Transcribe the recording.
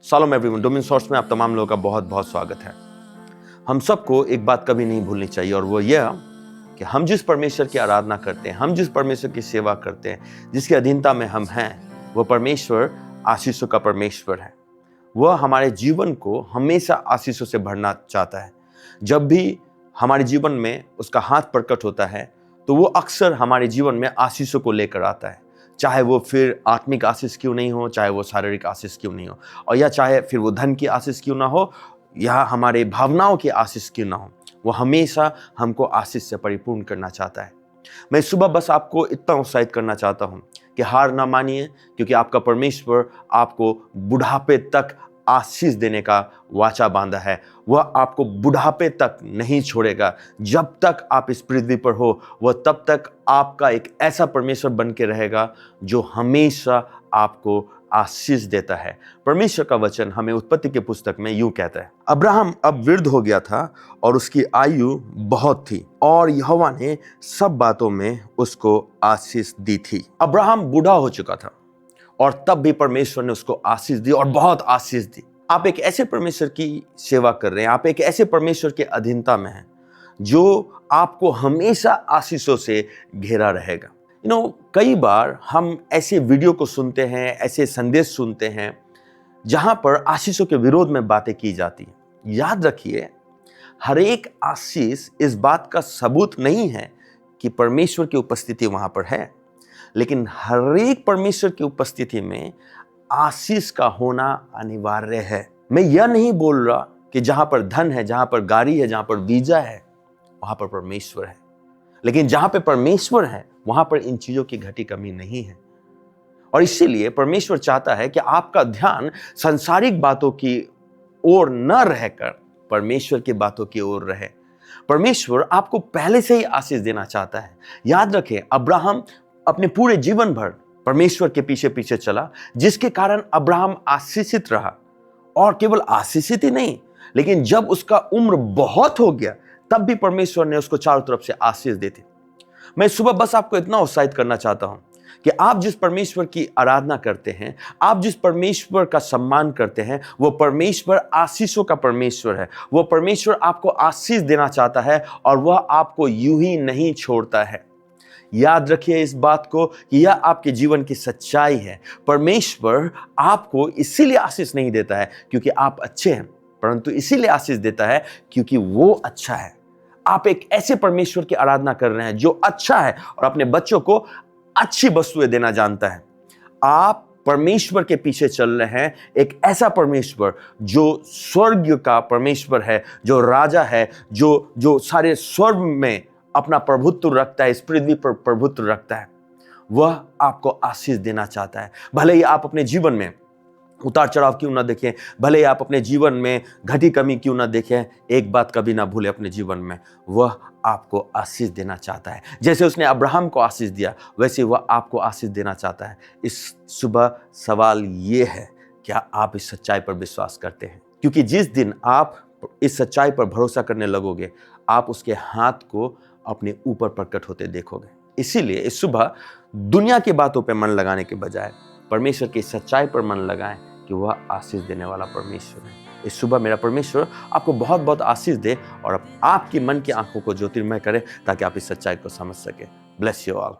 Shalom everyone, domain source में आप तमाम लोगों का बहुत बहुत स्वागत है। हम सबको एक बात कभी नहीं भूलनी चाहिए और वो यह कि हम जिस परमेश्वर की आराधना करते हैं, हम जिस परमेश्वर की सेवा करते हैं, जिसकी अधीनता में हम हैं, वो परमेश्वर आशीषों का परमेश्वर है। वह हमारे जीवन को हमेशा आशीषों से भरना चाहता है। जब भी हमारे जीवन में उसका हाथ प्रकट होता है तो वो अक्सर हमारे जीवन में आशीषों को लेकर आता है, चाहे वो फिर आत्मिक आशीष क्यों नहीं हो, चाहे वो शारीरिक आशीष क्यों नहीं हो, और या चाहे फिर वो धन की आशीष क्यों ना हो, या हमारे भावनाओं की आशीष क्यों ना हो, वो हमेशा हमको आशीष से परिपूर्ण करना चाहता है। मैं सुबह बस आपको इतना उत्साहित करना चाहता हूँ कि हार ना मानिए, क्योंकि आपका परमेश्वर आपको बुढ़ापे तक आशीष देने का वाचा बांधा है। वह आपको बुढ़ापे तक नहीं छोड़ेगा। जब तक आप इस पृथ्वी पर हो, वह तब तक आपका एक ऐसा परमेश्वर बन के रहेगा जो हमेशा आपको आशीष देता है। परमेश्वर का वचन हमें उत्पत्ति के पुस्तक में यूं कहता है, अब्राहम अब वृद्ध हो गया था और उसकी आयु बहुत थी और यहोवा ने सब बातों में उसको आशीष दी थी। अब्राहम बूढ़ा हो चुका था और तब भी परमेश्वर ने उसको आशीष दी और बहुत आशीष दी। आप एक ऐसे परमेश्वर की सेवा कर रहे हैं, आप एक ऐसे परमेश्वर के अधीनता में हैं जो आपको हमेशा आशीषों से घेरा रहेगा। कई बार हम ऐसे वीडियो को सुनते हैं, ऐसे संदेश सुनते हैं जहां पर आशीषों के विरोध में बातें की जाती हैं। याद रखिए, हर एक आशीष इस बात का सबूत नहीं है कि परमेश्वर की उपस्थिति वहां पर है, लेकिन हर एक परमेश्वर की उपस्थिति में आशीष का होना अनिवार्य है। मैं यह नहीं बोल रहा कि जहां पर धन है, जहां पर गाड़ी है, जहां पर वीजा है, वहां पर परमेश्वर है, लेकिन जहां पर परमेश्वर है वहां पर इन चीजों की घटी कमी नहीं है। और इसीलिए परमेश्वर चाहता है कि आपका ध्यान सांसारिक बातों की ओर न रहकर परमेश्वर की बातों की ओर रहे। परमेश्वर आपको पहले से ही आशीष देना चाहता है। याद रखें, अब्राहम अपने पूरे जीवन भर परमेश्वर के पीछे पीछे चला, जिसके कारण अब्राहम आशीषित रहा। और केवल आशीषित ही नहीं, लेकिन जब उसका उम्र बहुत हो गया तब भी परमेश्वर ने उसको चारों तरफ से आशीष दी थी। मैं सुबह बस आपको इतना उत्साहित करना चाहता हूं कि आप जिस परमेश्वर की आराधना करते हैं, आप जिस परमेश्वर का सम्मान करते हैं, वो परमेश्वर आशीषों का परमेश्वर है। वो परमेश्वर आपको आशीष देना चाहता है और वह आपको यूं ही नहीं छोड़ता है। याद रखिए इस बात को कि यह आपके जीवन की सच्चाई है। परमेश्वर आपको इसीलिए आशीष नहीं देता है क्योंकि आप अच्छे हैं, परंतु इसीलिए आशीष देता है क्योंकि वो अच्छा है। आप एक ऐसे परमेश्वर की आराधना कर रहे हैं जो अच्छा है और अपने बच्चों को अच्छी वस्तुएं देना जानता है। आप परमेश्वर के पीछे चल रहे हैं, एक ऐसा परमेश्वर जो स्वर्ग का परमेश्वर है, जो राजा है, जो सारे स्वर्ग में अपना प्रभुत्व रखता है, इस पृथ्वी पर प्रभुत्व रखता है। वह आपको आशीष देना चाहता है। भले ही आप अपने जीवन में उतार चढ़ाव क्यों ना देखें, भले ही आप अपने जीवन में घटी कमी क्यों ना देखें, एक बात कभी ना भूलें अपने जीवन में, वह आपको आशीष देना चाहता है। जैसे उसने अब्राहम को आशीष दिया, वैसे वह आपको आशीष देना चाहता है। इस सुबह सवाल ये है, क्या आप इस सच्चाई पर विश्वास करते हैं? क्योंकि जिस दिन आप इस सच्चाई पर भरोसा करने लगोगे, आप उसके हाथ को अपने ऊपर प्रकट होते देखोगे। इसीलिए इस सुबह दुनिया की बातों पर मन लगाने के बजाय परमेश्वर की सच्चाई पर मन लगाएं कि वह आशीष देने वाला परमेश्वर है। इस सुबह मेरा परमेश्वर आपको बहुत बहुत आशीष दे और आपकी मन की आंखों को ज्योतिर्मय करे ताकि आप इस सच्चाई को समझ सके। Bless you all.